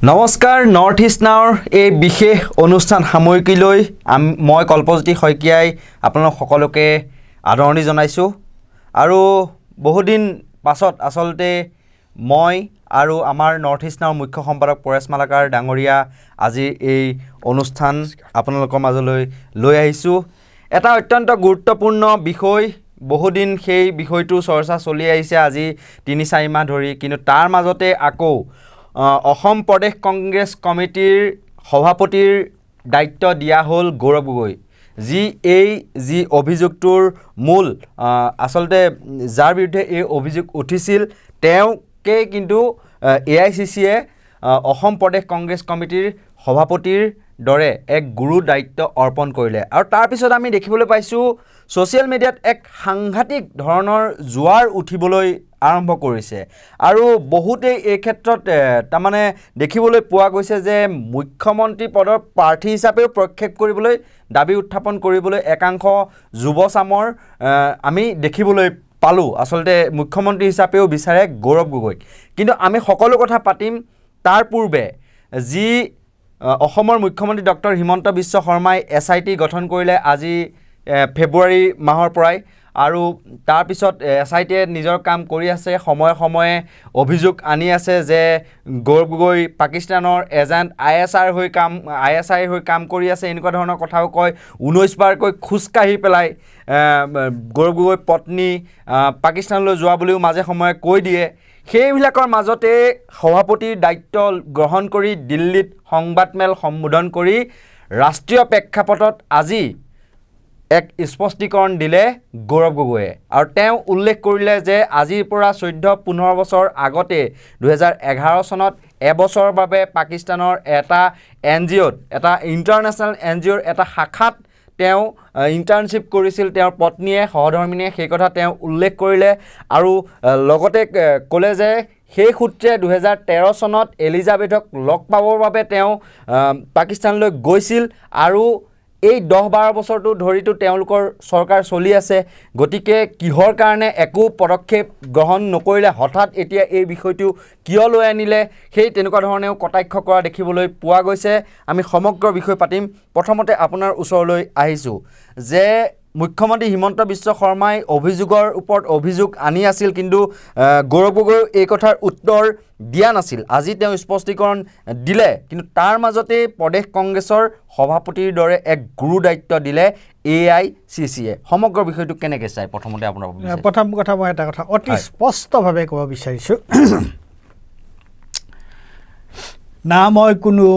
নমস্কাৰ north east নাওৰ এই বিশেষ অনুষ্ঠান সাময়িকীলৈ মই কল্পজ্যোতি শইকীয়াই আপোনালোক সকলোকে আদৰণি জনাইছোঁ আৰু বহুদিন পাছত আসলতে মই আৰু আমাৰ নৰ্থ ইষ্ট নাওৰ মুখ্য সম্পাদক পৰেশ মালাকাৰ ডাঙৰীয়া আজি এই অনুষ্ঠান আপোনালোকৰ মাজলৈ লৈ আহিছোঁ এটা অত্যন্ত গুৰুত্বপূৰ্ণ বিষয় বহুদিন সেই বিষয়টো চৰ্চা চলি আহিছে আজি ৩-৪ মাহ ধৰি কিন্তু তাৰ মাজতে আকৌ অসম প্ৰদেশ কংগ্ৰেছ কমিটিৰ সভাপতিৰ দায়িত্ব দিয়া হ'ল গৌৰৱ গগৈ যি অভিযোগটোৰ মূল আসলতে যাৰ বিৰুদ্ধে এই অভিযোগ উঠিছিল তেওঁকে কিন্তু AICCয়ে অসম প্ৰদেশ কংগ্ৰেছ কমিটিৰ সভাপতিৰ দৰে এক গুৰু দায়িত্ব অৰ্পণ কৰিলে আৰু তাৰ পিছত আমি দেখিবলৈ পাইছোঁ সোশ্যাল মিডিয়াত এক সাংঘাতিক ধৰণৰ জোৱাৰ উঠিবলৈ আৰম্ভ কৰিছে আৰু বহুতে এই ক্ষেত্ৰত তাৰমানে দেখিবলৈ পোৱা গৈছে যে মুখ্যমন্ত্ৰী পদৰ প্ৰাৰ্থী হিচাপেও প্ৰক্ষেপ কৰিবলৈ দাবী উত্থাপন কৰিবলৈ একাংশ যুৱচামৰ আমি দেখিবলৈ পালোঁ আসলতে মুখ্যমন্ত্ৰী হিচাপেও বিচাৰে গৌৰৱ গগৈ কিন্তু আমি সকলো কথা পাতিম তাৰ পূৰ্বে যি অসমৰ মুখ্যমন্ত্ৰী ডক্টৰ হিমন্ত বিশ্ব শৰ্মাই SIT গঠন কৰিলে আজি ফেব্ৰুৱাৰী মাহৰ পৰাই আৰু তাৰ পিছত SITয়ে নিজৰ কাম কৰি আছে সময়ে সময়ে অভিযোগ আনি আছে যে গৌৰৱ গগৈ পাকিস্তানৰ এজেণ্ট ISI হৈ কাম কৰি আছে এনেকুৱা ধৰণৰ কথাও কয় 19 বাৰকৈ খুচকাহি পেলাই গৌৰৱ গগৈ পত্নী পাকিস্তানলৈ যোৱা বুলিও মাজে সময়ে কৈ দিয়ে সেইবিলাকৰ মাজতে সভাপতিৰ দায়িত্ব গ্ৰহণ কৰি দিল্লীত সংবাদমেল সম্বোধন কৰি ৰাষ্ট্ৰীয় প্ৰেক্ষাপটত আজি এক স্পষ্টীকৰণ দিলে গৌৰৱ গগৈয়ে আৰু তেওঁ উল্লেখ কৰিলে যে আজিৰ পৰা 14-15 বছৰ আগতে 2011 চনত এবছৰৰ বাবে পাকিস্তানৰ এটা NGOত এটা ইণ্টাৰনেশ্যনেল NGOৰ এটা শাখাত তেওঁ ইণ্টাৰ্ণশ্বিপ কৰিছিল তেওঁৰ পত্নীয়ে সহধৰ্মিনীয়ে সেই কথা তেওঁ উল্লেখ কৰিলে আৰু লগতে ক'লে যে সেই সূত্ৰে 2013 চনত এলিজাবেথক লগ পাবৰ বাবে তেওঁ পাকিস্তানলৈ গৈছিল আৰু এই 10-12 বছৰটো ধৰিটো তেওঁলোকৰ চৰকাৰ চলি আছে গতিকে কিহৰ কাৰণে একো পদক্ষেপ গ্ৰহণ নকৰিলে হঠাৎ এতিয়া এই বিষয়টো কিয় লৈ আনিলে সেই তেনেকুৱা ধৰণেও কটাক্ষ কৰা দেখিবলৈ পোৱা গৈছে আমি সমগ্ৰ বিষয় পাতিম প্ৰথমতে আপোনাৰ ওচৰলৈ আহিছোঁ যে মুখ্যমন্ত্ৰী হিমন্ত বিশ্ব শৰ্মাই অভিযোগৰ ওপৰত অভিযোগ আনি আছিল কিন্তু গৌৰৱ গগৈ এই কথাৰ উত্তৰ দিয়া নাছিল আজি তেওঁ স্পষ্টীকৰণ দিলে কিন্তু তাৰ মাজতে প্ৰদেশ কংগ্ৰেছৰ সভাপতিৰ দৰে এক গুৰু দায়িত্ব দিলে AICCয়ে সমগ্ৰ বিষয়টো কেনেকৈ চাই প্ৰথমতে আপোনাৰ প্ৰথম কথা মই এটা কথা অতি স্পষ্টভাৱে ক'ব বিচাৰিছোঁ না মই কোনো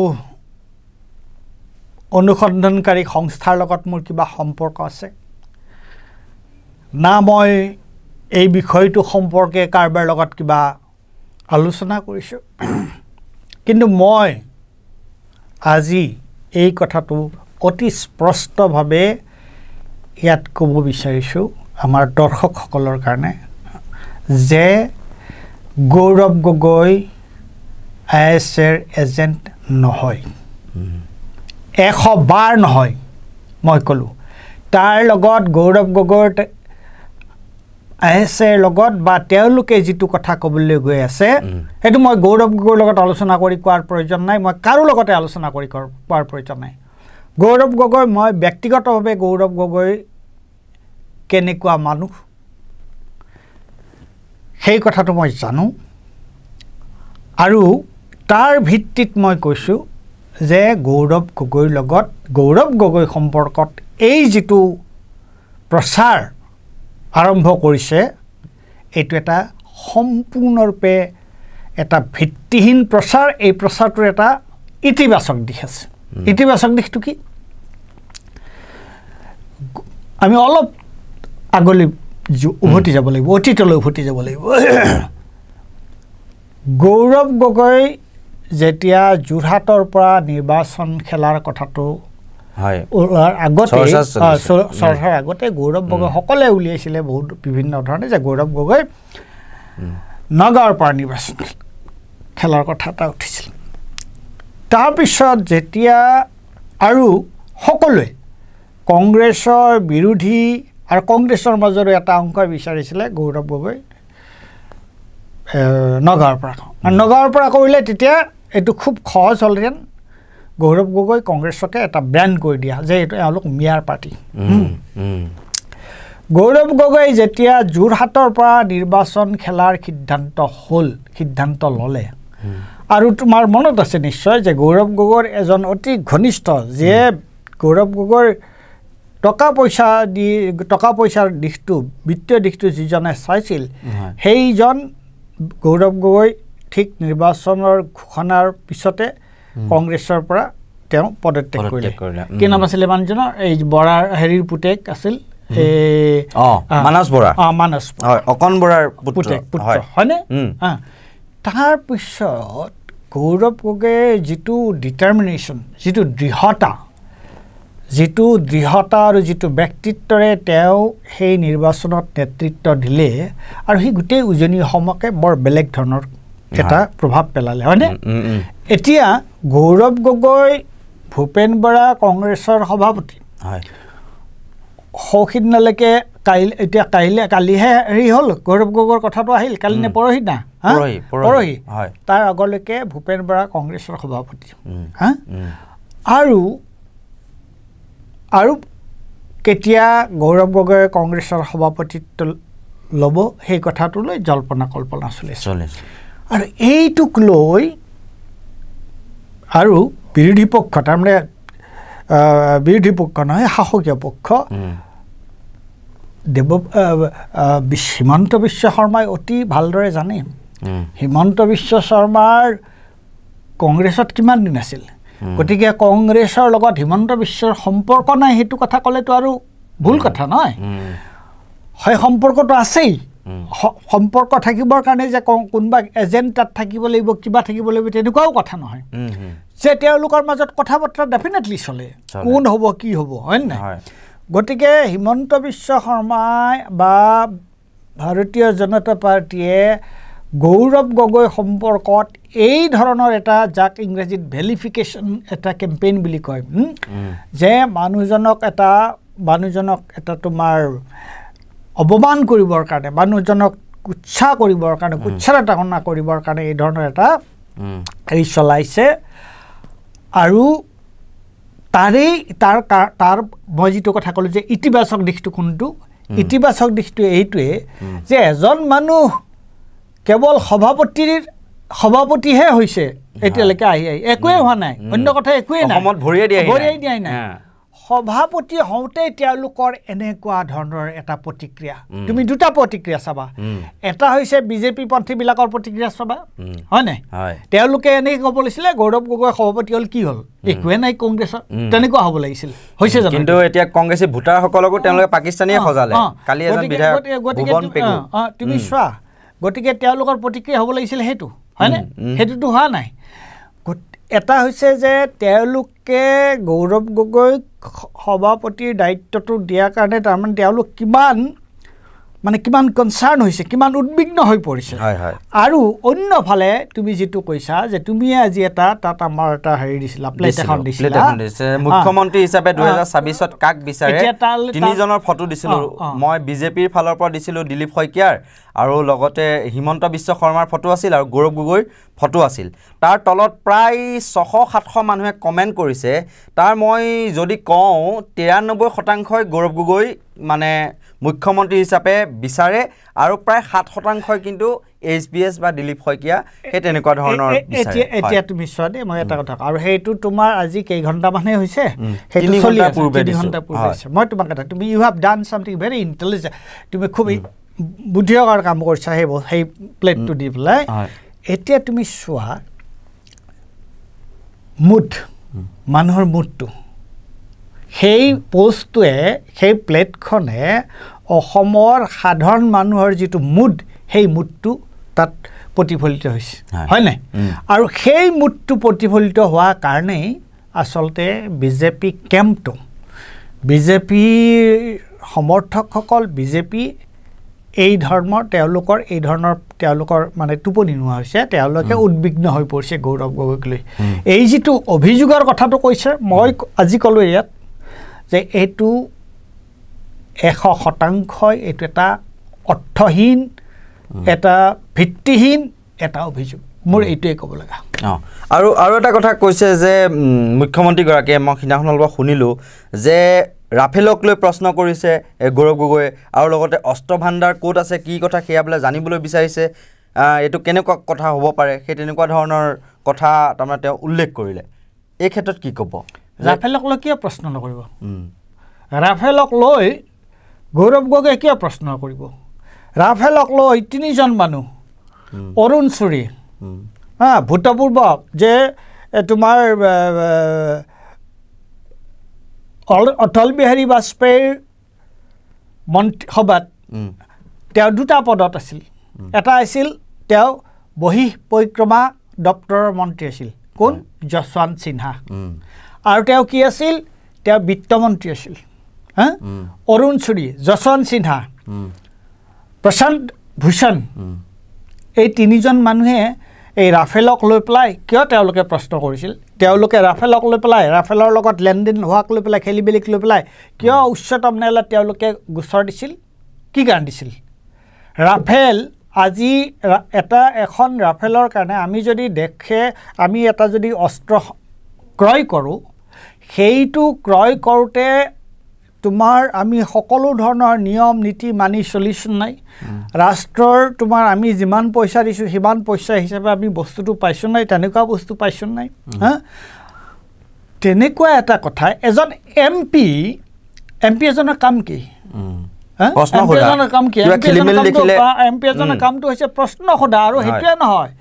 অনুসন্ধানকাৰী সংস্থাৰ লগত মোৰ কিবা সম্পৰ্ক আছে না মই এই বিষয়টো সম্পৰ্কে কাৰোবাৰ লগত কিবা আলোচনা কৰিছোঁ কিন্তু মই আজি এই কথাটো অতি স্পষ্টভাৱে ইয়াত ক'ব বিচাৰিছোঁ আমাৰ দৰ্শকসকলৰ কাৰণে যে গৌৰৱ গগৈ ISIৰ এজেণ্ট নহয় 100 বাৰ নহয় মই ক'লোঁ তাৰ লগত গৌৰৱ গগৈৰ ISIৰ লগত বা তেওঁলোকে যিটো কথা ক'বলৈ গৈ আছে সেইটো মই গৌৰৱ গগৈৰ লগত আলোচনা কৰি কোৱাৰ প্ৰয়োজন নাই মই কাৰো লগতে আলোচনা কৰি কোৱাৰ প্ৰয়োজন নাই গৌৰৱ গগৈ মই ব্যক্তিগতভাৱে গৌৰৱ গগৈ কেনেকুৱা মানুহ সেই কথাটো মই জানো আৰু তাৰ ভিত্তিত মই কৈছোঁ যে গৌৰৱ গগৈৰ লগত গৌৰৱ গগৈ সম্পৰ্কত এই যিটো প্ৰচাৰ আৰম্ভ কৰিছে এইটো এটা সম্পূৰ্ণৰূপে এটা ভিত্তিহীন প্ৰচাৰ এই প্ৰচাৰটোৰ এটা ইতিবাচক দিশ আছে ইতিবাচক দিশটো কি আমি অলপ আগলৈ উভতি যাব লাগিব অতীতলৈ উভতি যাব লাগিব গৌৰৱ গগৈ যেতিয়া যোৰহাটৰ পৰা নিৰ্বাচন খেলাৰ কথাটো চৰকাৰৰ আগতে গৌৰৱ গগৈ সকলোৱে উলিয়াইছিলে বহুত বিভিন্ন ধৰণে যে গৌৰৱ গগৈ নগাঁৱৰ পৰা নিৰ্বাচন খেলাৰ কথা এটা উঠিছিল তাৰপিছত যেতিয়া আৰু সকলোৱে কংগ্ৰেছৰ বিৰোধী আৰু কংগ্ৰেছৰ মাজৰো এটা অংশই বিচাৰিছিলে গৌৰৱ গগৈ নগাঁৱৰ পৰা কৰিলে তেতিয়া এইটো খুব সহজ হ'লহেঁতেন গৌৰৱ গগৈ কংগ্ৰেছকে এটা ব্ৰেণ্ড কৰি দিয়া যে এইটো এওঁলোক মিয়াৰ পাৰ্টি গৌৰৱ গগৈ যেতিয়া যোৰহাটৰ পৰা নিৰ্বাচন খেলাৰ সিদ্ধান্ত ল'লে আৰু তোমাৰ মনত আছে নিশ্চয় যে গৌৰৱ গগৈৰ এজন অতি ঘনিষ্ঠ যে গৌৰৱ গগৈৰ টকা পইচাৰ দিশটো বিত্তীয় দিশটো যিজনে চাইছিল সেইজন গৌৰৱ গগৈ ঠিক নিৰ্বাচনৰ ঘোষণাৰ পিছতে কংগ্ৰেছৰ পৰা তেওঁ পদত্যাগ কৰিলে কি নাম আছিলে মানুহজনৰ এই বৰাৰ হেৰিৰ পুতেক আছিল মানস বৰা অকণ বৰাৰ পুত্ৰ হয়নে তাৰ পিছত গৌৰৱ গগৈৰ যিটো ডিটাৰমিনেশ্যন যিটো দৃঢ়তা আৰু যিটো ব্যক্তিত্বৰে তেওঁ সেই নিৰ্বাচনত নেতৃত্ব দিলে আৰু সেই গোটেই উজনি অসমকে বৰ বেলেগ ধৰণৰ এটা প্ৰভাৱ পেলালে হয়নে এতিয়া গৌৰৱ গগৈ ভূপেন বৰা কংগ্ৰেছৰ সভাপতি সৌসিদিনালৈকে কালিহে হেৰি হ'ল গৌৰৱ গগৈৰ কথাটো আহিল কালি নে পৰহি না পৰহি তাৰ আগলৈকে ভূপেন বৰা কংগ্ৰেছৰ সভাপতি আৰু কেতিয়া গৌৰৱ গগৈ কংগ্ৰেছৰ সভাপতিত্ব ল'ব সেই কথাটোলৈ জল্পনা কল্পনা চলিছে আৰু এইটোক লৈ আৰু বিৰোধী পক্ষ তাৰমানে বিৰোধী পক্ষ নহয় শাসকীয় পক্ষ হিমন্ত বিশ্ব শৰ্মাই অতি ভালদৰে জানে হিমন্ত বিশ্ব শৰ্মাৰ কংগ্ৰেছত কিমান দিন আছিল গতিকে কংগ্ৰেছৰ লগত হিমন্ত বিশ্বৰ সম্পৰ্ক নাই সেইটো কথা ক'লেতো আৰু ভুল কথা নহয় হয় সম্পৰ্কটো আছেই সম্পৰ্ক থাকিবৰ কাৰণে যে কোনোবা এজেণ্ট তাত থাকিব লাগিব কিবা থাকিব লাগিব তেনেকুৱাও কথা নহয় যে তেওঁলোকৰ মাজত কথা বতৰা ডেফিনেটলি চলে কোন হ'ব কি হ'ব হয় নে নহয় গতিকে হিমন্ত বিশ্ব শৰ্মাই বা ভাৰতীয় জনতা পাৰ্টীয়ে গৌৰৱ গগৈ সম্পৰ্কত এই ধৰণৰ এটা যাক ইংৰাজীত ভেলিফিকেশ্যন এটা কেম্পেইন বুলি কয় যে মানুহজনক এটা তোমাৰ অপমান কৰিবৰ কাৰণে মানুহজনক কুৎসা কৰিবৰ কাৰণে কুৎসাৰতাকৰণা কৰিবৰ কাৰণে এই ধৰণৰ এটা হেৰি চলাইছে আৰু তাৰ মই যিটো কথা ক'লোঁ যে ইতিবাচক দিশটো কোনটো ইতিবাচক দিশটো এইটোৱে যে এজন মানুহ কেৱল সভাপতিহে হৈছে এতিয়ালৈকে আহি একোৱেই হোৱা নাই অন্য কথা একোৱেই নাই ভৰিয়াই দিয়াই নাই সভাপতি হওঁতে তেওঁলোকৰ এনেকুৱা ধৰণৰ এটা প্ৰতিক্ৰিয়া তুমি দুটা প্ৰতিক্ৰিয়া চাবা এটা হৈছে বিজেপি পন্থীবিলাকৰ প্ৰতিক্ৰিয়া চাবা হয় নাই তেওঁলোকে এনেকৈ ক'ব লাগিছিলে গৌৰৱ গগৈ সভাপতি হ'ল কি হ'ল একোৱে নাই কংগ্ৰেছৰ তেনেকুৱা হ'ব লাগিছিল হৈছে জানো কিন্তু এতিয়া কংগ্ৰেছী ভোটাৰসকলকো তেওঁলোকে পাকিস্তানীয়ে সজালে কালি এজন বিধায়ক ভুৱন পেগু তুমি চোৱা গতিকে তেওঁলোকৰ প্ৰতিক্ৰিয়া হ'ব লাগিছিল সেইটো হয়নে সেইটোতো হোৱা নাই এটা হৈছে যে তেওঁলোকে গৌৰৱ গগৈক সভাপতিৰ দায়িত্বটো দিয়াৰ কাৰণে তাৰমানে তেওঁলোক কিমান কনচাৰ্ণ হৈছে কিমান উদ্বিগ্ন হৈ পৰিছে আৰু অন্যফালে তুমি যিটো কৈছা যে তুমি আজি তাত আমাৰ এটা হেৰি দিছিলা প্লেট এখন দিছিলা মুখ্যমন্ত্ৰী হিচাপে 2026ত কাক বিচাৰে তিনিজনৰ ফটো দিছিলোঁ মই বিজেপিৰ ফালৰ পৰা দিছিলোঁ দিলীপ শইকীয়াৰ আৰু লগতে হিমন্ত বিশ্ব শৰ্মাৰ ফটো আছিল আৰু গৌৰৱ গগৈৰ ফটো আছিল তাৰ তলত প্ৰায় 600-700 মানুহে কমেণ্ট কৰিছে তাৰ মই যদি কওঁ 93% গৌৰৱ গগৈ মানে মুখ্যমন্ত্ৰী হিচাপে বিচাৰে আৰু প্ৰায় 7% কিন্তু HBS বা দিলীপ শইকীয়া সেই তেনেকুৱা ধৰণৰ বিচাৰে এতিয়া তুমি চোৱা দেই মই এটা কথা আৰু সেইটো তোমাৰ আজি কেই ঘণ্টা মানে হৈছে সেইটো 3 ঘণ্টা পূৰ্বে হৈছে মই তোমাক এটা তুমি you have done something very intelligent তুমি খুব বুদ্ধিয়কৰ কাম কৰিছা সেই প্লেটটো দি পেলাই এতিয়া তুমি চোৱা মানুহৰ মুডটো সেই পোষ্টটোৱে সেই প্লেটখনে অসমৰ সাধাৰণ মানুহৰ যিটো মুড সেই মুডটো তাত প্ৰতিফলিত হৈছে হয় নাই আৰু সেই মুডটো প্ৰতিফলিত হোৱাৰ কাৰণেই আচলতে বিজেপি কেম্পটো বিজেপিৰ সমৰ্থকসকল বিজেপি এই ধৰণৰ মানে টোপনি নোহোৱা হৈছে তেওঁলোকে উদ্বিগ্ন হৈ পৰিছে গৌৰৱ গগৈক লৈ এই যিটো অভিযোগৰ কথাটো কৈছে মই আজি ক'লোঁ ইয়াত যে এইটো 100% এইটো এটা অৰ্থহীন এটা ভিত্তিহীন এটা অভিযোগ মোৰ এইটোৱে ক'ব লগা আৰু এটা কথা কৈছে যে মুখ্যমন্ত্ৰীগৰাকীয়ে মই সিদিনাখন অলপ শুনিলোঁ যে ৰাফেলক লৈ প্ৰশ্ন কৰিছে গৌৰৱ গগৈয়ে আৰু লগতে অস্ত্ৰ ভাণ্ডাৰ ক'ত আছে কি কথা সেয়া বোলে জানিবলৈ বিচাৰিছে এইটো কেনেকুৱা কথা হ'ব পাৰে সেই তেনেকুৱা ধৰণৰ কথা তাৰমানে তেওঁ উল্লেখ কৰিলে এই ক্ষেত্ৰত কি ক'ব ৰাফেলক লৈ কিয় প্ৰশ্ন নকৰিব ৰাফেলক লৈ গৌৰৱ গগৈয়ে কিয় প্ৰশ্ন কৰিব ৰাফেলক লৈ 3জন মানুহ অৰুণ চুৰী ভূতপূৰ্ব যে তোমাৰ অটল বিহাৰী বাজপেয়ীৰ মন্ত্ৰীসভাত তেওঁ 2টা পদত আছিল এটা আছিল তেওঁ বহিঃ পৰিক্ৰমা দপ্তৰৰ মন্ত্ৰী আছিল কোন যশৱন্ত সিনহা আৰু তেওঁ কি আছিল তেওঁ বিত্তমন্ত্ৰী আছিল অৰুণ চুৰী যশৱন্ত সিনহা প্ৰশান্ত ভূষণ এই 3জন মানুহে এই ৰাফেলক লৈ পেলাই কিয় তেওঁলোকে প্ৰশ্ন কৰিছিল তেওঁলোকে ৰাফেলক লৈ পেলাই ৰাফেলৰ লগত লেনদেন হোৱাক লৈ পেলাই খেলি বেলিক লৈ পেলাই কিয় উচ্চতম ন্যায়ালয়ত তেওঁলোকে গোচৰ দিছিল কি কাৰণ দিছিল ৰাফেল আজি এখন ৰাফেলৰ কাৰণে আমি যদি দেখে আমি এটা যদি অস্ত্ৰ ক্ৰয় কৰোঁ সেইটো ক্ৰয় কৰোঁতে তোমাৰ আমি সকলো ধৰণৰ নিয়ম নীতি মানি চলিছোঁ নাই ৰাষ্ট্ৰৰ তোমাৰ আমি যিমান পইচা দিছোঁ সিমান পইচা হিচাপে আমি বস্তুটো পাইছোঁ নাই তেনেকুৱা বস্তু পাইছোঁ নাই তেনেকুৱা এটা কথা এজন এমপি এজনৰ কাম কি এমপি এজনৰ কামটো হৈছে প্ৰশ্ন সোধা আৰু সেইটোৱে নহয়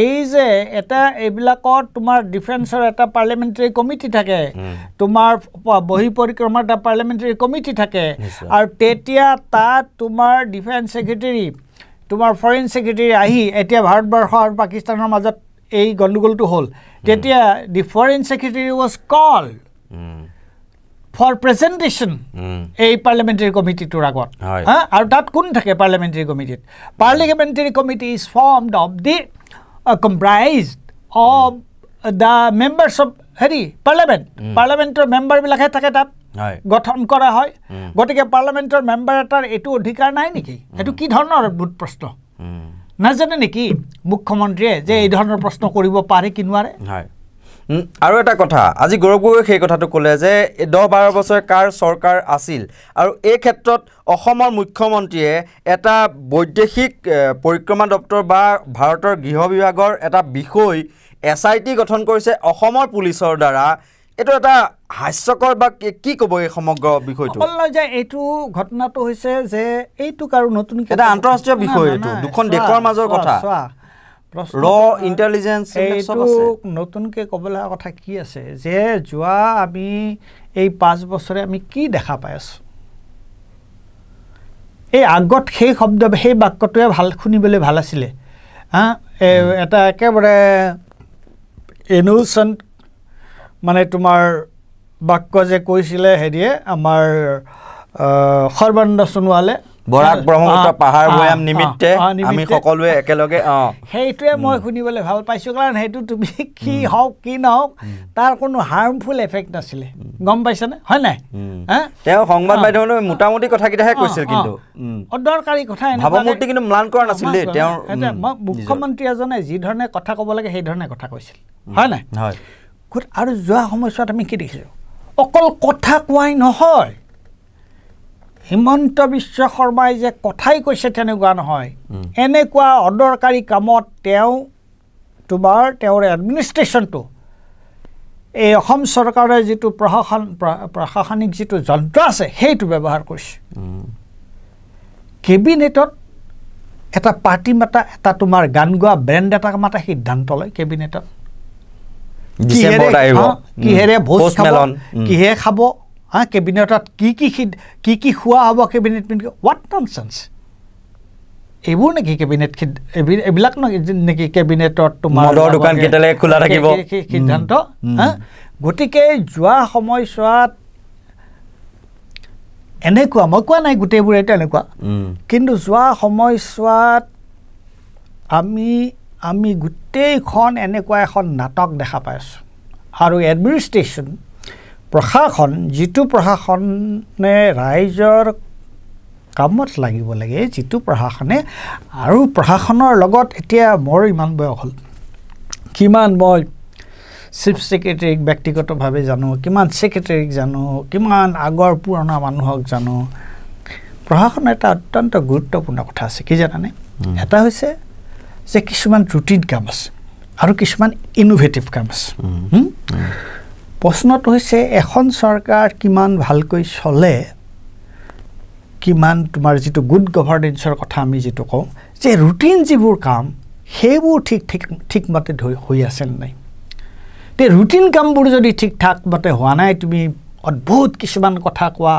এই যে এটা এইবিলাকত তোমাৰ ডিফেন্সৰ এটা পাৰ্লিয়ামেণ্টাৰী কমিটি থাকে তোমাৰ বহিঃ পৰিক্ৰমাৰ এটা পাৰ্লিয়ামেণ্টাৰী কমিটি থাকে আৰু তেতিয়া তাত তোমাৰ ডিফেন্স ছেক্ৰেটাৰী তোমাৰ ফৰেইন ছেক্ৰেটাৰী আহি এতিয়া ভাৰতবৰ্ষ আৰু পাকিস্তানৰ মাজত এই গণ্ডগোলটো হ'ল তেতিয়া the foreign secretary was called for presentation এই পাৰ্লিয়ামেণ্টাৰী কমিটিটোৰ আগত আৰু তাত কোন থাকে পাৰ্লিয়ামেণ্টাৰী কমিটিত parliamentary committee is formed of the comprised of the members of পাৰ্লিয়ামেণ্টৰ মেম্বাৰবিলাকহে থাকে তাত গঠন কৰা হয় গতিকে পাৰ্লিয়ামেণ্টৰ মেম্বাৰ এটাৰ এইটো অধিকাৰ নাই নেকি এইটো কি ধৰণৰ অদ্ভুত প্ৰশ্ন নাজানে নেকি মুখ্যমন্ত্ৰীয়ে যে এই ধৰণৰ প্ৰশ্ন কৰিব পাৰে কি নোৱাৰে আৰু এটা কথা আজি গৌৰৱ গগৈয়ে সেই কথাটো ক'লে যে 10-12 বছৰ কাৰ চৰকাৰ আছিল আৰু এই ক্ষেত্ৰত অসমৰ মুখ্যমন্ত্ৰীয়ে এটা বৈদেশিক পৰিক্ৰমা দপ্তৰ বা ভাৰতৰ গৃহ বিভাগৰ এটা বিষয় SIT গঠন কৰিছে অসমৰ পুলিচৰ দ্বাৰা এইটো এটা হাস্যকৰ বা কি ক'ব এই সমগ্ৰ বিষয়টো অকল যে এইটো ঘটনাটো হৈছে যে এইটো আৰু নতুন এটা আন্তঃৰাষ্ট্ৰীয় বিষয় এইটো দুখন দেশৰ মাজৰ কথা ৰ ইণ্টেলিজেন্স এইটো নতুনকৈ ক'বলৈ কথা কি আছে যে যোৱা আমি এই 5 বছৰে আমি কি দেখা পাই আছোঁ এই আগত সেই শব্দ সেই বাক্যটোৱে ভাল শুনিবলৈ ভাল আছিলে এটা একেবাৰে ইনোচেণ্ট মানে তোমাৰ বাক্য যে কৈছিলে হেৰিয়ে আমাৰ সৰ্বানন্দ সোণোৱালে বৰাক ব্ৰহ্মপুত্ৰ পাহাৰ ভৈয়াম নিমিত্তে আমি সকলোৱে একেলগে সেইটোৱে মই শুনিবলৈ ভাল পাইছোঁ কাৰণ সেইটো তুমি কি হওক কি নহওক তাৰ কোনো হাৰ্মফুল এফেক্ট নাছিলে গম পাইছানে হয় নাই তেওঁ সংবাদ মাধ্যমত মোটামুটি কথাকেইটাহে কৈছিল কিন্তু অদৰকাৰী কথা ভাৱমূৰ্তি কিন্তু ম্লান কৰা নাছিল দেই তেওঁৰ মুখ্যমন্ত্ৰী এজনে যি ধৰণে কথা ক'ব লাগে সেই ধৰণে কথা কৈছিল হয় নাই আৰু যোৱা সময়ছোৱাত আমি কি দেখিছোঁ অকল কথা কোৱাই নহয় হিমন্ত বিশ্ব শৰ্মাই যে কথাই কৈছে তেনেকুৱা নহয় এনেকুৱা অদৰকাৰী কামত তেওঁৰ এডমিনিষ্ট্ৰেশ্যনটো এই অসম চৰকাৰৰ যিটো প্ৰশাসনিক যিটো যন্ত্ৰ আছে সেইটো ব্যৱহাৰ কৰিছে কেবিনেটত এটা পাৰ্টি মাতা এটা তোমাৰ গান গোৱা বেণ্ড এটা মাতা সিদ্ধান্ত লয় কেবিনেটত কিহেৰে ভোজ খাব কিহে খাব কেবিনেটত কি খোৱা হ'ব কেবিনেট মিটিং হোৱাট ননচেন্স এইবোৰ নেকি কেবিনেট এইবিলাক নেকি কেবিনেটত তোমাৰ দোকান কেতিয়ালৈকে খোলা থাকিব সিদ্ধান্ত গতিকে যোৱা সময়ছোৱাত এনেকুৱা মই কোৱা নাই গোটেইবোৰ এইটো এনেকুৱা কিন্তু যোৱা সময়ছোৱাত আমি গোটেইখন এনেকুৱা এখন নাটক দেখা পাই আছোঁ আৰু এডমিনিষ্ট্ৰেশ্যন প্ৰশাসন যিটো প্ৰশাসনে ৰাইজৰ কামত লাগিব লাগে যিটো প্ৰশাসনে আৰু প্ৰশাসনৰ লগত এতিয়া মোৰ ইমান বয়স হ'ল কিমান মই চিফ ছেক্ৰেটাৰীক ব্যক্তিগতভাৱে জানো, কিমান ছেক্ৰেটাৰীক জানো, কিমান আগৰ পুৰণা মানুহক জানো। প্ৰশাসনৰ এটা অত্যন্ত গুৰুত্বপূৰ্ণ কথা আছে, কি জানানে? এটা হৈছে যে কিছুমান ৰুটিন কাম আছে আৰু কিছুমান ইনোভেটিভ কাম আছে। প্ৰশ্নটো হৈছে এখন চৰকাৰ কিমান ভালকৈ চলে, কিমান তোমাৰ যিটো গুড গভাৰ্নেন্সৰ কথা আমি যিটো কওঁ, যে ৰুটিন যিবোৰ কাম সেইবোৰ ঠিকমতে হৈ আছে নাই। তে ৰুটিন কামবোৰ যদি ঠিক ঠাক মতে হোৱা নাই, তুমি অদ্ভুত কিছুমান কথা কোৱা,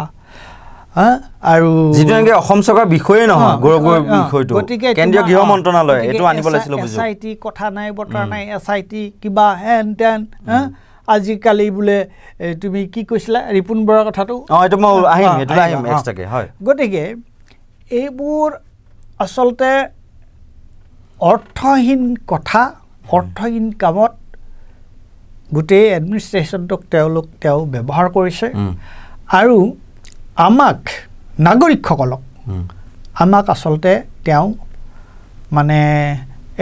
আৰু যিটো নেকি অসম চৰকাৰৰ বিষয়ে নহয়, গৌৰৱ গগৈৰ বিষয়টো, কেন্দ্ৰীয় গৃহ মন্ত্ৰণালয় এইটো আনিব লাগিছিল। SIT কথা নাই, বতৰা নাই, SIT কিবা হেন তেন। আজিকালি বোলে তুমি কি কৈছিলা ৰিপুণ বৰাৰ কথাটো? এইটো মই আহিম, এইটো আহিম এক্সট্ৰাকে। হয়, গতিকে এইবোৰ আচলতে অৰ্থহীন কথা, অৰ্থহীন কামত গোটেই এডমিনিষ্ট্ৰেশ্যনটোক তেওঁ ব্যৱহাৰ কৰিছে। আৰু আমাক নাগৰিকসকলক আমাক আচলতে তেওঁ মানে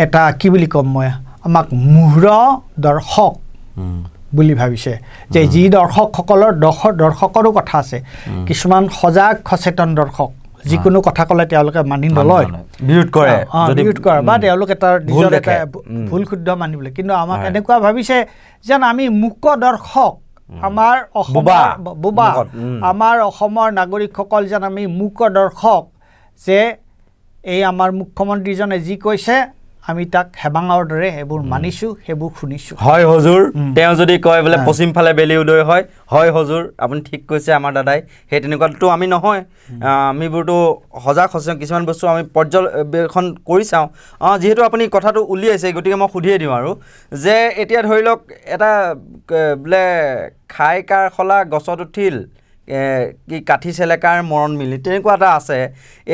এটা কি বুলি ক'ম মই, আমাক মূঢ় দৰ্শক বুলি ভাবিছে। যে যি দৰ্শকসকলৰ দৰ্শকৰো কথা আছে, কিছুমান সজাগ সচেতন দৰ্শক যিকোনো কথা ক'লে তেওঁলোকে মানি নলয়, বিৰোধ কৰে বা তেওঁলোকে তাৰ নিজৰ এটা ভুল শুদ্ধ মানিবলৈ। কিন্তু আমাক এনেকুৱা ভাবিছে যেন আমি মূক দৰ্শক, আমাৰ বোবা আমাৰ অসমৰ নাগৰিকসকল যেন আমি মূক দৰ্শক, যে এই আমাৰ মুখ্যমন্ত্ৰীজনে যি কৈছে আমি তাক হেবাঙৰ দৰে সেইবোৰ মানিছোঁ, সেইবোৰ শুনিছোঁ। হয় হজুৰ, তেওঁ যদি কয় বোলে পশ্চিম ফালে বেলি উদয় হয়, হয় হজুৰ আপুনি ঠিক কৈছে আমাৰ দাদাই, সেই তেনেকুৱাতো আমি নহয়। আমিবোৰতো সজাগ সচেতন, কিছুমান বস্তু আমি পৰ্যবেক্ষণ কৰি চাওঁ। যিহেতু আপুনি কথাটো উলিয়াইছে, গতিকে মই সুধিয়ে দিওঁ আৰু যে এতিয়া ধৰি লওক এটা বোলে খাই কাৰ খলা গছত উঠিল, কি কাঠি চেলেকাৰ মৰণ মিলি, তেনেকুৱা এটা আছে।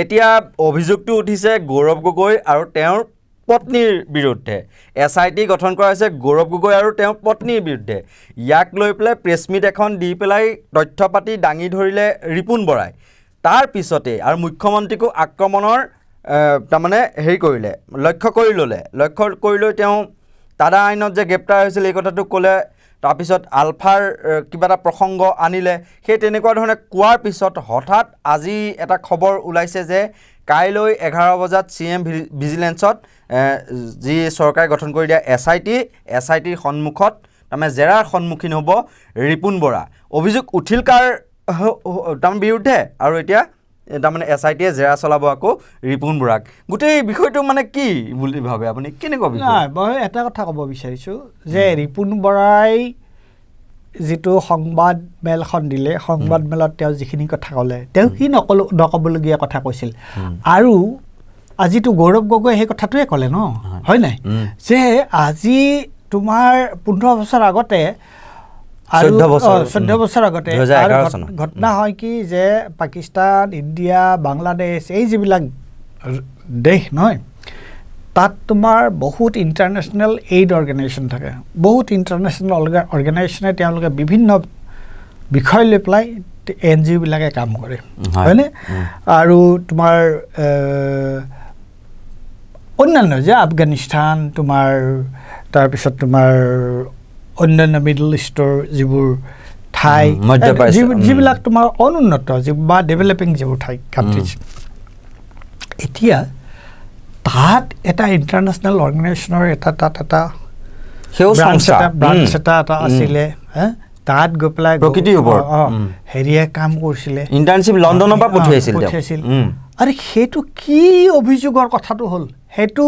এতিয়া অভিযোগটো উঠিছে গৌৰৱ গগৈ আৰু তেওঁৰ পত্নীৰ বিৰুদ্ধে। SIT গঠন কৰা হৈছে গৌৰৱ গগৈ আৰু তেওঁৰ পত্নীৰ বিৰুদ্ধে। ইয়াক লৈ পেলাই প্ৰেছ মিট এখন দি পেলাই তথ্য পাতি দাঙি ধৰিলে ৰিপুণ বৰাই। তাৰ পিছতে আৰু মুখ্যমন্ত্ৰীকো আক্ৰমণৰ তাৰমানে কৰিলে, লক্ষ্য কৰি লৈ তেওঁ টাডা আইনত যে গ্ৰেপ্তাৰ হৈছিল এই কথাটো ক'লে। তাৰপিছত আলফাৰ কিবা এটা প্ৰসংগ আনিলে। সেই তেনেকুৱা ধৰণে কোৱাৰ পিছত হঠাৎ আজি এটা খবৰ ওলাইছে যে কাইলৈ 11 বজাত CM ভিজিলেন্সত যি চৰকাৰে গঠন কৰি দিয়া SITৰ সন্মুখত তাৰমানে জেৰাৰ সন্মুখীন হ'ব ৰিপুণ বৰা। অভিযোগ উঠিল কাৰ তাৰমানে বিৰুদ্ধে, আৰু এতিয়া তাৰমানে SITয়ে জেৰা চলাব আকৌ ৰিপুণ বৰাক। গোটেই বিষয়টো মানে কি বুলি ভাবে আপুনি, কেনেকুৱা বিষয়? মই এটা কথা ক'ব বিচাৰিছোঁ যে ৰিপুণ বৰাই যিটো সংবাদ মেলখন দিলে, সংবাদ মেলত তেওঁ যিখিনি কথা ক'লে, তেওঁ সি নক'বলগীয়া কথা কৈছিল। আৰু আজিতো গৌৰৱ গগৈ সেই কথাটোৱে ক'লে ন, হয় নাই, যে আজি তোমাৰ 15 বছৰ আগতে আৰু 14 বছৰ আগতে ঘটনা হয় কি, যে পাকিস্তান, ইণ্ডিয়া, বাংলাদেশ, এই যিবিলাক দেশ নহয়, তাত তোমাৰ বহুত ইণ্টাৰনেশ্যনেল এইড অৰ্গেনাইজেশ্যন থাকে। বহুত ইণ্টাৰনেশ্যনেল অৰ্গেনাইজেশ্যনে তেওঁলোকে বিভিন্ন বিষয় লৈ পেলাই NGO বিলাকে কাম কৰে, হয়নে? আৰু তোমাৰ অন্যান্য যে আফগানিস্তান, তোমাৰ তাৰপিছত তোমাৰ অন্যান্য মিডল ইষ্টৰ যিবোৰ ঠাই, যিবিলাক তোমাৰ অনুন্নত বা ডেভেলপিং যিবোৰ ঠাই কাণ্ট্ৰিজ, এতিয়া তাত এটা ইণ্টাৰনেশ্যনেল অৰ্গেনাইজেশ্যনৰ তাত এটা ব্ৰাঞ্চ এটা আছিলে। তাত গৈ পেলাই হেৰিয়ে কাম কৰিছিলে, ইণ্টাৰ্ণশ্বিপ লণ্ডনৰ পৰা পঠিয়াইছিল। আৰু সেইটো কি অভিযোগৰ কথাটো হ'ল, সেইটো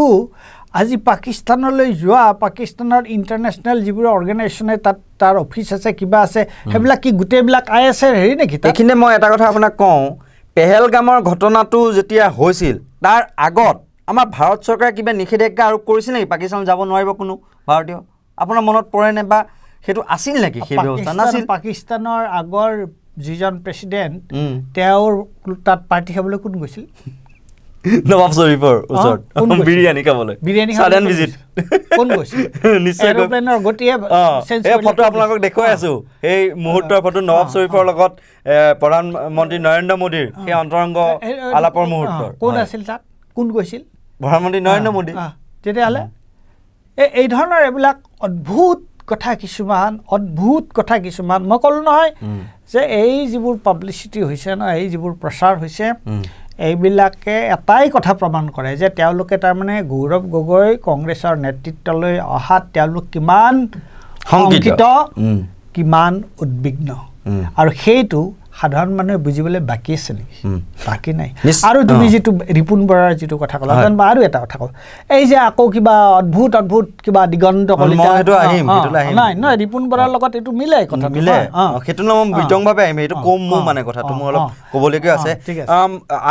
আজি পাকিস্তানলৈ যোৱা, পাকিস্তানৰ ইণ্টাৰনেশ্যনেল যিবোৰ অৰ্গেনাইজেশ্যনে তাৰ অফিচ আছে, কিবা আছে, সেইবিলাক কি গোটেইবিলাক ISৰ হেৰি নেকি? এইখিনিতে মই এটা কথা আপোনাক কওঁ, পেহেলগামৰ ঘটনাটো যেতিয়া হৈছিল তাৰ আগত আমাৰ ভাৰত চৰকাৰে কিবা নিষেধাজ্ঞা আৰোপ কৰিছিল নেকি? পাকিস্তান যাব নোৱাৰিব কোনো ভাৰতীয়, আপোনাৰ মনত পৰেনে? বা সেইটো আছিল নেকি? সেই ব্যৱস্থা নাছিল। পাকিস্তানৰ আগৰ যিজন প্ৰেচিডেণ্ট, তেওঁৰ তাত পাৰ্টি খাবলৈ কোন গৈছিল? নৱাব শ্বৰীফৰ ওচৰত বিৰিয়ানী খাবলৈ, সাধাৰণ ভিজিট কোন গৈছিল? নিশ্চয় এৰোপ্লেনৰ গতিয়ে ফটো আপোনালোকক দেখুৱাই আছো, সেই মুহূৰ্তৰ ফটো নৱাব শ্বৰীফৰ লগত প্ৰধানমন্ত্ৰী নৰেন্দ্ৰ মোদীৰ সেই অন্তৰংগ আলাপৰ মুহূৰ্ত। কোন আছিল তাত? কোন গৈছিল? প্ৰধানমন্ত্ৰী নৰেন্দ্ৰ মোদী। তেতিয়াহ'লে এই ধৰণৰ এইবিলাক অদ্ভুত কথা কিছুমান মই ক'লোঁ নহয় যে এই যিবোৰ পাব্লিচিটি হৈছে ন এই যিবোৰ প্ৰচাৰ হৈছে এইবিলাকে এটাই কথা প্ৰমাণ কৰে যে তেওঁলোকে তাৰমানে গৌৰৱ গগৈ কংগ্ৰেছৰ নেতৃত্বলৈ অহাত তেওঁলোক কিমান শংকিত কিমান উদ্বিগ্ন আৰু সেইটো সাধাৰণ মানুহে বুজিবলৈ বাকী আছে নেকি বাকী নাই আৰু তুমি যিটো ৰিপুন বৰাৰ যিটো কথা ক'লা আৰু এটা কথা কওঁ এই যে আকৌ কিবা অদ্ভুত কিবা দিগন্ত কলিতা নাই নহয় ৰিপুন বৰাৰ লগত এইটো মিলে কথা মিলে সেইটো ন বিতংভাৱে আহিম সেইটো কম মোৰ মানে কথাটো মোৰ অলপ ক'বলগীয়া আছে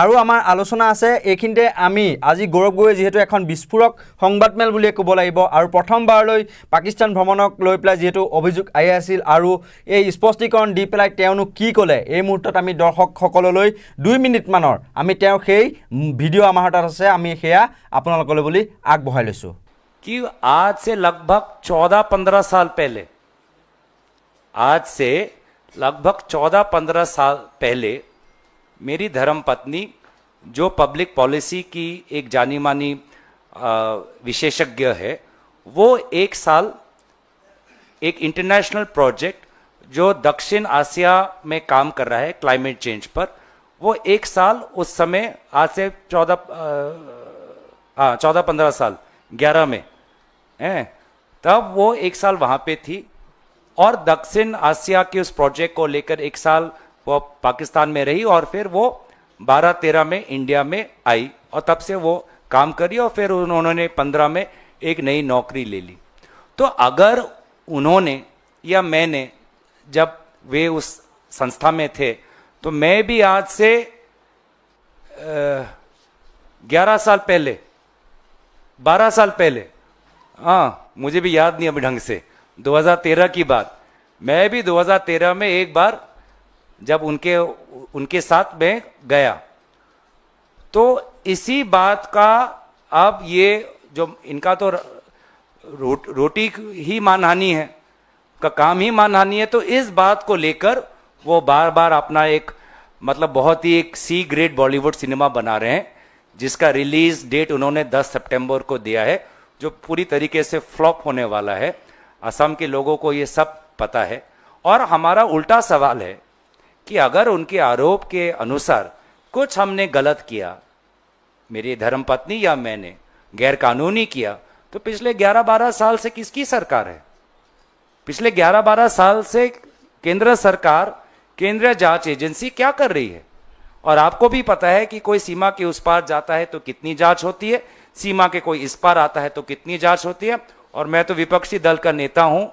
আৰু আমাৰ আলোচনা আছে এইখিনিতে আমি আজি গৌৰৱ গগৈ যিহেতু এখন বিস্ফোৰক সংবাদমেল বুলিয়ে ক'ব লাগিব আৰু প্ৰথমবাৰলৈ পাকিস্তান ভ্ৰমণক লৈ পেলাই যিহেতু অভিযোগ আহি আছিল আৰু এই স্পষ্টীকৰণ দি পেলাই তেওঁনো কি ক'লে এই মুহূৰ্তত আমি দৰ্শকসকললৈ 2 মিনিটমানৰ আমি তেওঁ সেই ভিডিঅ' আমাৰ হাতত আছে আমি সেয়া আপোনালোকলৈ বুলি আগবঢ়াই লৈছোঁ कि आज से लगभग 14-15 साल पहले मेरी धर्मपत्नी जो पब्लिक पॉलिसी की एक जानी मानी विशेषज्ञ है वो 1 साल एक इंटरनेशनल प्रोजेक्ट जो दक्षिण आसिया में काम कर रहा है क्लाइमेट चेंज पर वो 1 साल उस समय आज से 14-15 साल 11 में तब वो 1 साल वहाँ पे थी और दक्षिण आसिया के उस प्रोजेक्ट को लेकर 1 साल वो पाकिस्तान में रही और फिर वो 12-13 में इंडिया में आई और तब से वो काम करी और फिर उन्होंने 15 में एक नई नौकरी ले ली तो अगर उन्होंने या मैंने जब वे उस संस्था में थे तो मैं भी आज से 11 साल पहले 12 साल पहले मुझे भी याद नहीं अभी ढंग से 2013 की बात मैं भी 2013 में एक बार जब उनके साथ में गया तो इसी बात का अब ये जो इनका तो रोटी ही मानहानि है का काम ही मानहानि है तो इस बात को लेकर वो बार बार अपना एक मतलब बहुत ही एक सी ग्रेड बॉलीवुड सिनेमा बना रहे हैं जिसका रिलीज डेट उन्होंने 10 सितंबर को दिया है जो पूरी तरीके से फ्लॉप होने वाला है असम के लोगों को ये सब पता है और हमारा उल्टा सवाल है कि अगर उनके आरोप के अनुसार कुछ हमने गलत किया मेरी धर्मपत्नी या मैंने गैर कानूनी किया तो पिछले 11-12 साल से किसकी सरकार है पिछले 11-12 साल से केंद्र सरकार केंद्रीय जांच एजेंसी क्या कर रही है और आपको भी पता है कि कोई सीमा के उस पार जाता है तो कितनी जांच होती है सीमा के कोई इस पार आता है तो कितनी जांच होती है और मैं तो विपक्षी दल का नेता हूं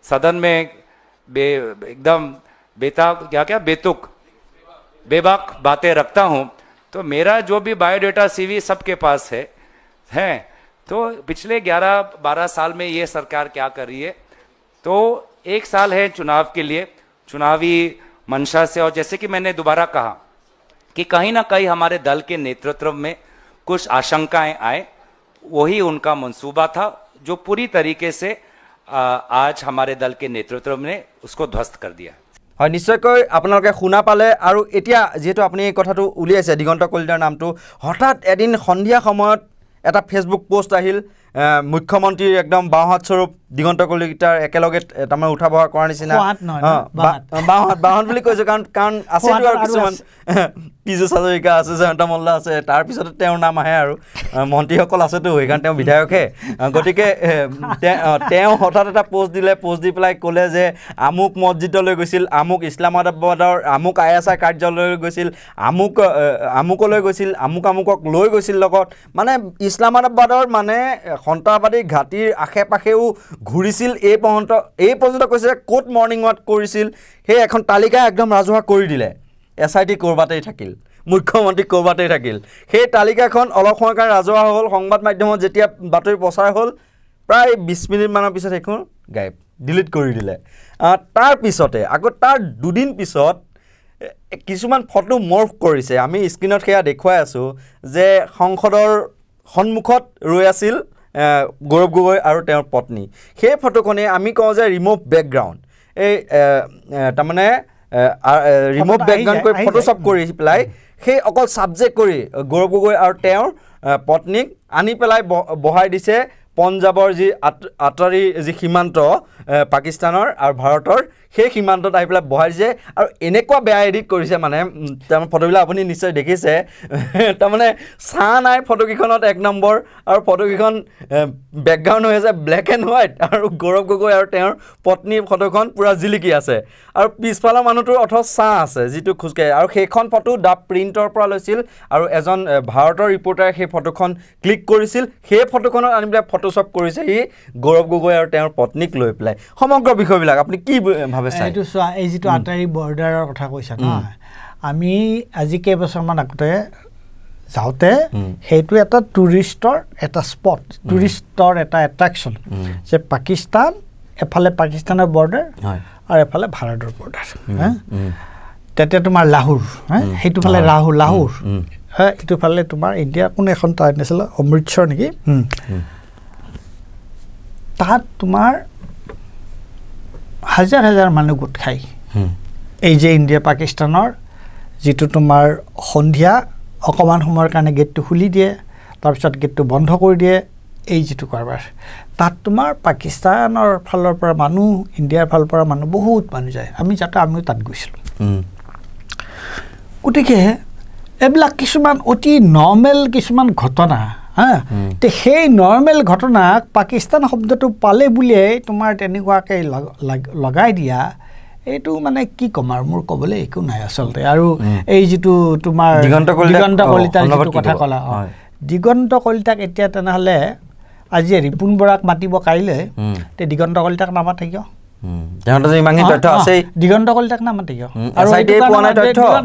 सदन में एकदम बेबाक बातें रखता हूं तो मेरा जो भी बायोडेटा सीवी सबके पास है तो पिछले 11-12 साल में ये सरकार क्या कर रही है तो 1 साल है चुनाव के लिए चुनावी मंशा से और जैसे कि मैंने दोबारा कहा कि कहीं ना कहीं हमारे दल के नेतृत्व में कुछ आशंकाएं आए वही उनका मंसूबा था जो पूरी तरीके से आज हमारे दल के नेतृत्व ने उसको ध्वस्त कर दिया হয় নিশ্চয়কৈ আপোনালোকে শুনা পালে আৰু এতিয়া যেহেতু আপুনি এই কথাটো উলিয়াইছে দিগন্ত কলিতাৰ নামটো হঠাৎ এদিন সন্ধিয়া সময়ত এটা ফেসবুক পোষ্ট আহিল মুখ্যমন্ত্ৰীৰ একদম বাওহাত স্বৰূপ দিগন্ত কলিতাৰ একেলগে তাৰমানে উঠা বহা কৰাৰ নিচিনা বাওহাত বুলি কৈছো কাৰণ আছে আৰু কিছুমান পিজু সাজৰিকা আছে জয়ন্ত মল্ল আছে তাৰ পিছতে তেওঁৰ নাম আহে আৰু মন্ত্ৰীসকল আছেতো সেইকাৰণে তেওঁ বিধায়কহে গতিকে তেওঁ হঠাৎ এটা পোষ্ট দিলে পোষ্ট দি পেলাই ক'লে যে আমুক মছজিদলৈ গৈছিল আমুক ইছলামাবাদৰ আমুক ISI কাৰ্যালয়লৈ গৈছিল আমুকলৈ গৈছিল আমুকক লৈ গৈছিল লগত মানে ইছলামাবাদৰ মানে সন্ত্ৰাসবাদী ঘাটিৰ আশে পাশেও ঘূৰিছিল এই পৰ্যন্ত কৈছে কোট মৰ্ণিং ৱাক কৰিছিল সেই এখন তালিকা একদম ৰাজহুৱা কৰি দিলে SIT কৰবাতেই থাকিল মুখ্যমন্ত্ৰী কৰবাতেই থাকিল সেই তালিকাখন অলপ সময়ৰ কাৰণে ৰাজহুৱা হ'ল সংবাদ মাধ্যমত যেতিয়া বাতৰি প্ৰচাৰ হ'ল প্ৰায় 20 মিনিট মানৰ পিছত এখন গায়ব ডিলিট কৰি দিলে তাৰ পিছতে আকৌ তাৰ 2 দিন পিছত কিছুমান ফটো মৰ্ফ কৰিছে আমি স্ক্ৰিনত সেয়া দেখুৱাই আছো যে সংসদৰ সন্মুখত ৰৈ আছিল গৌৰৱ গগৈ আৰু তেওঁৰ পত্নী সেই ফটোখনে আমি কওঁ যে ৰিমুভ বেকগ্ৰাউণ্ড এই তাৰমানে ৰিমুভ বেকগ্ৰাউণ্ড কৰি ফটোশ্বপ কৰি পেলাই সেই অকল সাবজেক্ট কৰি গৌৰৱ গগৈ আৰু তেওঁৰ পত্নীক আনি পেলাই বহাই দিছে পঞ্জাবৰ যি আটাৰী যি সীমান্ত পাকিস্তানৰ আৰু ভাৰতৰ সেই সীমান্তত আহি পেলাই বহাই দিছে আৰু এনেকুৱা বেয়া এডিট কৰিছে মানে তাৰমানে ফটোবিলাক আপুনি নিশ্চয় দেখিছে তাৰমানে চাহ নাই ফটোকেইখনত 1 নম্বৰ আৰু ফটোকেইখন বেকগ্ৰাউণ্ড হৈ আছে ব্লেক এণ্ড হোৱাইট আৰু গৌৰৱ গগৈ আৰু তেওঁৰ পত্নীৰ ফটোখন পূৰা জিলিকি আছে আৰু পিছফালৰ মানুহটোৰ অথচ চাহ আছে যিটো খোজকাঢ়ে আৰু সেইখন ফটো দ্য প্ৰিণ্টৰ পৰা লৈছিল আৰু এজন ভাৰতৰ ৰিপৰ্টাৰে সেই ফটোখন ক্লিক কৰিছিল সেই ফটোখনত আনি পেলাই ফটোশ্বপ কৰিছে সি গৌৰৱ গগৈ আৰু তেওঁৰ পত্নীক লৈ পেলাই সমগ্ৰ বিষয়বিলাক আপুনি কি ভাবে চাই এইটো চোৱা এই যিটো আটাৰী বৰ্ডাৰৰ কথা কৈছা নহয় আমি আজি কেইবছৰমান আগতে যাওঁতে সেইটো এটা টুৰিষ্টৰ এটা স্পট টুৰিষ্টৰ এটা এট্ৰেকশ্যন যে পাকিস্তান এফালে পাকিস্তানৰ বৰ্ডাৰ আৰু এফালে ভাৰতৰ বৰ্ডাৰ তেতিয়া তোমাৰ লাহোৰ সেইটো ফালে লাহোৰ এইটো ফালে তোমাৰ ইণ্ডিয়াৰ কোন এখন ঠাই আছিলে অমৃতসৰ নেকি তাত তোমাৰ হাজাৰ হাজাৰ মানুহ গোট খাই এই যে ইণ্ডিয়া পাকিস্তানৰ যিটো তোমাৰ সন্ধিয়া অকণমান সময়ৰ কাৰণে গেটটো খুলি দিয়ে তাৰপিছত গেটটো বন্ধ কৰি দিয়ে এই যিটো কাৰবাৰ তাত তোমাৰ পাকিস্তানৰ ফালৰ পৰা মানুহ ইণ্ডিয়াৰ ফালৰ পৰা মানুহ বহুত মানুহ যায় আমিও তাত গৈছিলোঁ গতিকে এইবিলাক কিছুমান অতি নৰ্মেল কিছুমান ঘটনা তে সেই নৰ্মেল ঘটনাক পাকিস্তান শব্দটো পালে বুলিয়েই তোমাৰ তেনেকুৱাকৈ লগাই দিয়া এইটো মানে কি ক'ম আৰু মোৰ ক'বলৈ একো নাই আচলতে আৰু এই যিটো তোমাৰ দিগন্ত কলিতাৰ যিটো কথা ক'লা দিগন্ত কলিতাক এতিয়া তেনেহ'লে আজি ৰিপুণ বৰাক মাতিব কাইলৈ তে দিগন্ত কলিতাক নামাতে কিয় দিগন্ত কলিতাক নামাতে কিয় আৰু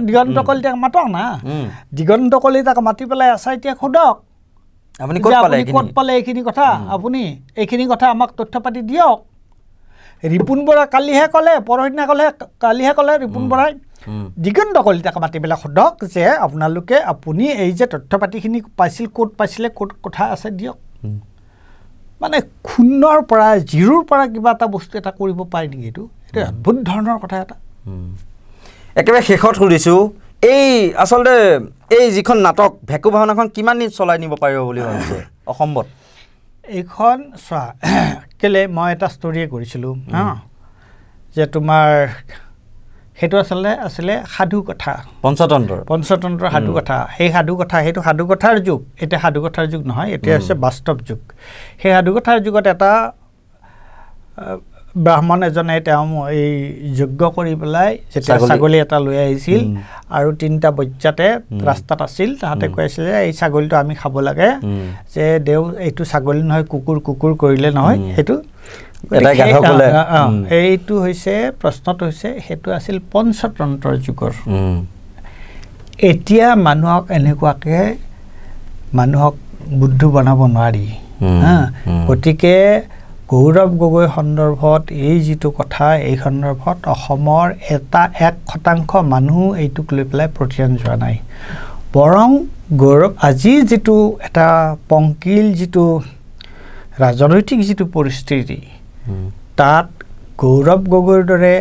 দিগন্ত কলিতাক মাতক না দিগন্ত কলিতাক মাতি পেলাই SITক সোধক আপুনি ক'ত পালে এইখিনি কথা আপুনি এইখিনি কথা আমাক তথ্য পাতি দিয়ক ৰিপুণ বৰা কালিহে ক'লে পৰহিদিনা কালিহে ক'লে ৰিপুণ বৰাই দিগন্ত কলিতাক মাতি পেলাই সোধক যে আপুনি এই যে তথ্য পাতিখিনি পাইছিল ক'ত পাইছিলে ক'ত কথা আছে দিয়ক মানে শূন্যৰ পৰা জিৰোৰ পৰা কিবা এটা বস্তু এটা কৰিব পাৰে নেকি এইটো অদ্ভুত ধৰণৰ কথা এটা একেবাৰে শেষত সুধিছোঁ এই আচলতে এই যিখন নাটক ভেকু ভাওনাখন কিমান দিন চলাই নিব পাৰিব বুলি ভাবিছে অসমত এইখন চোৱা কেলে মই এটা ষ্টৰিয়ে কৰিছিলোঁ যে তোমাৰ সেইটো আছিলে সাধু কথা পঞ্চতন্ত্ৰৰ সাধু কথা সেইটো সাধু কথাৰ যুগ এতিয়া সাধু কথাৰ যুগ নহয় এতিয়া হৈছে বাস্তৱ যুগ সেই সাধু কথাৰ যুগত এটা ব্ৰাহ্মণ এজনে তেওঁ এই যজ্ঞ কৰি পেলাই যেতিয়া ছাগলী এটা লৈ আহিছিল আৰু 3টা বজ্জাতে ৰাস্তাত আছিল তাহাঁতে কৈছিলে যে এই ছাগলীটো আমি খাব লাগে যে দেউ এইটো ছাগলী নহয় কুকুৰ কৰিলে নহয় সেইটো এইটো হৈছে প্ৰশ্নটো হৈছে সেইটো আছিল পঞ্চতন্ত্ৰৰ যুগৰ এতিয়া মানুহক বুদ্ধ বনাব নোৱাৰি গতিকে গৌৰৱ গগৈ সন্দৰ্ভত এই যিটো কথা এই সন্দৰ্ভত অসমৰ 1% মানুহ এইটোক লৈ পেলাই প্ৰতিদান যোৱা নাই বৰং গৌৰৱ আজি যিটো এটা পংকিল যিটো ৰাজনৈতিক যিটো পৰিস্থিতি তাত গৌৰৱ গগৈৰ দৰে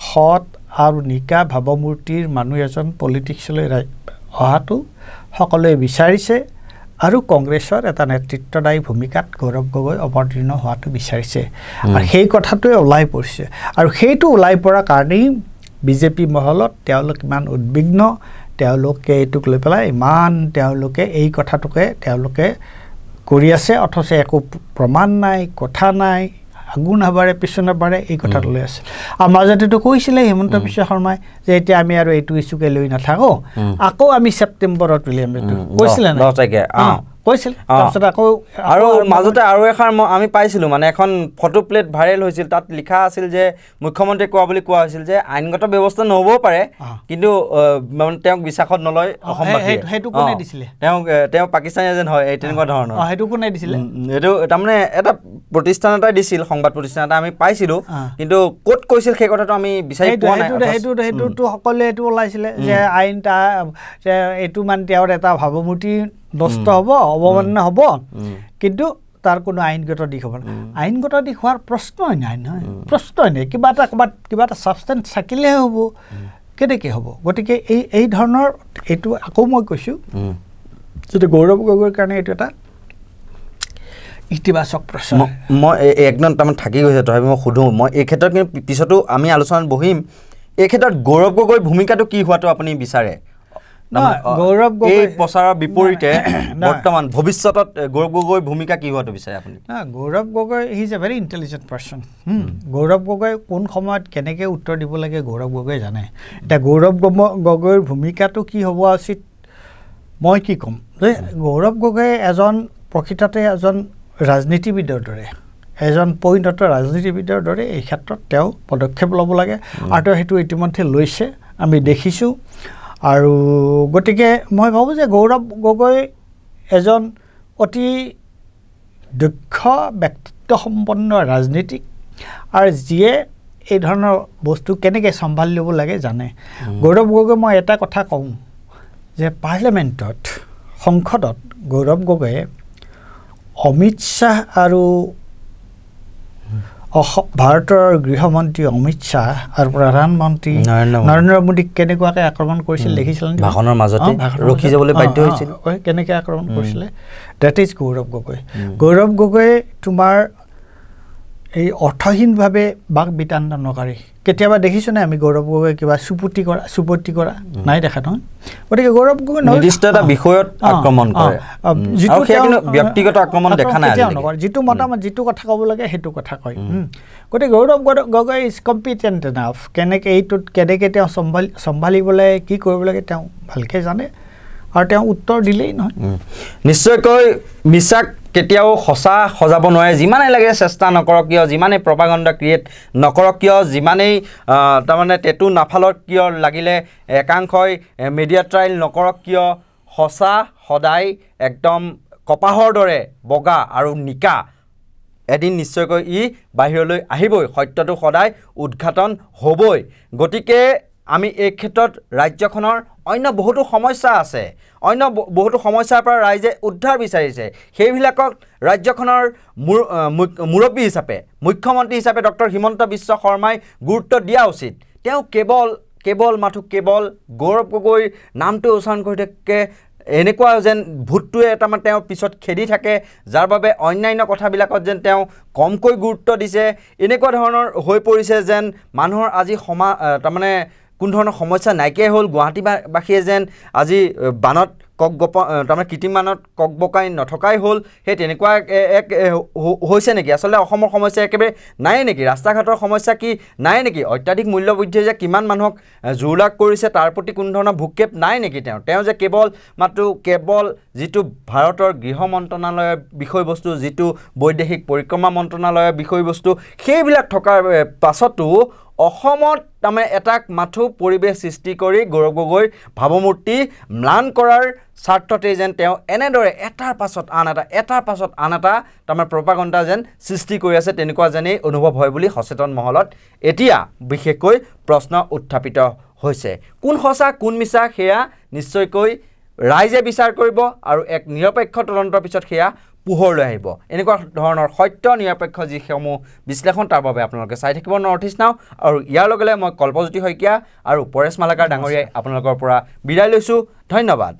সৎ আৰু নিকা ভাৱমূৰ্তিৰ মানুহ এজন পলিটিক্সলৈ অহাটো সকলোৱে বিচাৰিছে আৰু কংগ্ৰেছৰ এটা নেতৃত্বদায়ী ভূমিকাত গৌৰৱ গগৈ অৱতীৰ্ণ হোৱাটো বিচাৰিছে আৰু সেই কথাটোৱে ওলাই পৰিছে আৰু সেইটো ওলাই পৰাৰ কাৰণেই বিজেপি মহলত তেওঁলোক ইমান উদ্বিগ্ন তেওঁলোকে এইটোক লৈ পেলাই ইমান তেওঁলোকে এই কথাটোকে তেওঁলোকে কৰি আছে অথচ একো প্ৰমাণ নাই কথা নাই আগু নাবাৰে পিছু নাবাৰে এই কথাটো লৈ আছে আৰু মাজতেতো কৈছিলে হিমন্ত বিশ্ব শৰ্মাই যে এতিয়া আমি আৰু এইটো ইছ্যুকে লৈ নাথাকোঁ আকৌ আমি ছেপ্টেম্বৰত উলিয়াম এইটো কৈছিলে কৈছিল তাৰপিছত আকৌ আৰু মাজতে আৰু এখন আমি পাইছিলোঁ মানে এখন ফটো প্লেট ভাইৰেল হৈছিল তাত লিখা আছিল যে মুখ্যমন্ত্ৰীয়ে কোৱা বুলি কোৱা হৈছিল যে আইনগত ব্যৱস্থা নহ'বও পাৰে কিন্তু মানে তেওঁক বিশ্বাসত নলয় অসমবাসীয়ে সেইটো কোনে দিছিলে তেওঁ পাকিস্তানী এজন হয় এই তেনেকুৱা ধৰণৰ সেইটো কোনে দিছিলে এইটো তাৰমানে এটা প্ৰতিষ্ঠান এটাই দিছিল সংবাদ প্ৰতিষ্ঠান এটা আমি পাইছিলোঁ কিন্তু ক'ত কৈছিল সেই কথাটো আমি বিচাৰি পোৱা নাই সেইটোতো সকলোৱে এইটো ওলাইছিলে যে আইন যে এইটো মানে তেওঁৰ এটা ভাৱমূৰ্তি নষ্ট হ'ব অৱমাননা হ'ব কিন্তু তাৰ কোনো আইনগত দিশ হ'ব আইনগত দিশ হোৱাৰ প্ৰশ্নই নাই প্ৰশ্নই নাই কিবা এটা ছাবষ্টেঞ্চ থাকিলেহে হ'ব কেনেকৈ হ'ব গতিকে এই ধৰণৰ এইটো আকৌ মই কৈছোঁ যিটো গৌৰৱ গগৈৰ কাৰণে এইটো এটা ইতিবাচক প্ৰচাৰ মই একদম তাৰমানে থাকি গৈছে তথাপি মই সোধোঁ মই এই ক্ষেত্ৰত কিন্তু পিছতো আমি আলোচনাত বহিম এই ক্ষেত্ৰত গৌৰৱ গগৈৰ ভূমিকাটো কি হোৱাটো আপুনি বিচাৰে গৌৰৱ গগৈ এই প্ৰচাৰৰ বিপৰীতে বৰ্তমান ভৱিষ্যতত গৌৰৱ গগৈৰ ভূমিকা কি হোৱাটো বিচাৰে আপুনি Gaurav Gogoi he is a very intelligent person Gaurav Gogoi কোন সময়ত কেনেকৈ উত্তৰ দিব লাগে গৌৰৱ গগৈ জানে এতিয়া গৌৰৱ গগৈৰ ভূমিকাটো কি হ'ব উচিত মই কি ক'ম যে গৌৰৱ গগৈ এজন প্ৰকৃততে এজন ৰাজনীতিবিদৰ দৰে এজন পৰিণত ৰাজনীতিবিদৰ দৰে এই ক্ষেত্ৰত তেওঁ পদক্ষেপ ল'ব লাগে আৰু তেওঁ সেইটো ইতিমধ্যে লৈছে আমি দেখিছোঁ আৰু গতিকে মই ভাবোঁ যে গৌৰৱ গগৈ এজন অতি দক্ষ ব্যক্তিত্বসম্পন্ন ৰাজনীতিক আৰু যিয়ে এই ধৰণৰ বস্তু কেনেকৈ চম্ভালি ল'ব লাগে জানে গৌৰৱ গগৈ মই এটা কথা কওঁ যে পাৰ্লিয়ামেণ্টত সংসদত গৌৰৱ গগৈয়ে অমিত শ্বাহ আৰু ভাৰতৰ গৃহমন্ত্ৰী অমিত শ্বাহ আৰু প্ৰধানমন্ত্ৰী নৰেন্দ্ৰ মোদীক কেনেকুৱাকৈ আক্ৰমণ কৰিছিল দেখিছিলে ভাষণৰ মাজতে ৰখি যাবলৈ বাধ্য হৈছিল কেনেকৈ আক্ৰমণ কৰিছিলে ডেট ইজ গৌৰৱ গগৈ তোমাৰ এই অৰ্থহীনভাৱে বাক বিতাণ্ডনকাৰী কেতিয়াবা দেখিছোঁনে আমি গৌৰৱ গগৈ কিবা চুপতি কৰা নাই দেখা নহয় গতিকে গৌৰৱ গগৈ নিৰ্দিষ্ট এটা বিষয়ত আক্ৰমণ কৰে ব্যক্তিগত আক্ৰমণ দেখা নাই যিটো মতামত যিটো কথা ক'ব লাগে সেইটো কথা কয় গতিকে Gaurav Gogoi is competent enough কেনেকৈ এইটোত কেনেকৈ তেওঁ চম্ভালিবলৈ কি কৰিব লাগে তেওঁ ভালকৈ জানে আৰু তেওঁ উত্তৰ দিলেই নহয় নিশ্চয়কৈ মিছাক কেতিয়াও সঁচা সজাব নোৱাৰে যিমানেই লাগে চেষ্টা নকৰক কিয় যিমানেই প্ৰপাগাণ্ডা ক্ৰিয়েট নকৰক কিয় যিমানেই তাৰমানে টেটু নাফালক কিয় লাগিলে একাংশই মিডিয়া ট্ৰায়েল নকৰক কিয় সঁচা সদায় একদম কপাহৰ দৰে বগা আৰু নিকা এদিন নিশ্চয়কৈ ই বাহিৰলৈ আহিবই সত্যটো সদায় উদ্ঘাটন হ'বই গতিকে আমি এই ক্ষেত্ৰত ৰাজ্যখনৰ অন্য বহুতো সমস্যা আছে অন্য বহুতো সমস্যাৰ পৰা ৰাইজে উদ্ধাৰ বিচাৰিছে সেইবিলাকক ৰাজ্যখনৰ মুৰব্বী হিচাপে মুখ্যমন্ত্ৰী হিচাপে ডক্টৰ হিমন্ত বিশ্ব শৰ্মাই গুৰুত্ব দিয়া উচিত তেওঁ কেৱল গৌৰৱ গগৈৰ নামটো উচ্চাৰণ কৰি থাকে এনেকুৱা যেন ভূতটোৱে তাৰমানে তেওঁ পিছত খেদি থাকে যাৰ বাবে অন্যান্য কথাবিলাকত যেন তেওঁ কমকৈ গুৰুত্ব দিছে এনেকুৱা ধৰণৰ হৈ পৰিছে যেন মানুহৰ আজি তাৰমানে কোন ধৰণৰ সমস্যা নাইকিয়াই হ'ল গুৱাহাটীবাসীয়ে যেন আজি বানত তাৰমানে কৃত্ৰিমানত বকাই নথকাই হ'ল সেই তেনেকুৱা এক হৈছে নেকি আচলতে অসমৰ সমস্যা একেবাৰে নাই নেকি ৰাস্তা ঘাটৰ সমস্যা কি নাই নেকি অত্যাধিক মূল্যবৃদ্ধিয়ে যে কিমান মানুহক জোৰলাগ কৰিছে তাৰ প্ৰতি কোনো ধৰণৰ ভূক্ষেপ নাই নেকি তেওঁ যে কেৱল যিটো ভাৰতৰ গৃহ মন্ত্ৰণালয়ৰ বিষয়বস্তু যিটো বৈদেশিক পৰিক্ৰমা মন্ত্ৰণালয়ৰ বিষয়বস্তু সেইবিলাক থকাৰ পাছতো অসমত তাৰমানে এটাক মাথো পৰিৱেশ সৃষ্টি কৰি গৌৰৱ গগৈৰ ভাৱমূৰ্তি ম্লান কৰাৰ স্বাৰ্থতে যেন তেওঁ এনেদৰে এটাৰ পাছত আন এটা তাৰমানে প্ৰপাগাণ্ডা যেন সৃষ্টি কৰি আছে তেনেকুৱা যেনেই অনুভৱ হয় বুলি সচেতন মহলত এতিয়া বিশেষকৈ প্ৰশ্ন উত্থাপিত হৈছে কোন সঁচা কোন মিছা সেয়া নিশ্চয়কৈ ৰাইজে বিচাৰ কৰিব আৰু এক নিৰপেক্ষ তদন্তৰ পিছত সেয়া পোহৰলৈ আহিব এনেকুৱা ধৰণৰ সত্য নিৰপেক্ষ যিসমূহ বিশ্লেষণ তাৰ বাবে আপোনালোকে চাই থাকিব নৰ্থ ইষ্ট নাও আৰু ইয়াৰ লগে লগে মই কল্পজ্যোতি শইকীয়া আৰু পৰেশ মালাকাৰ ডাঙৰীয়াই আপোনালোকৰ পৰা বিদায় লৈছোঁ ধন্যবাদ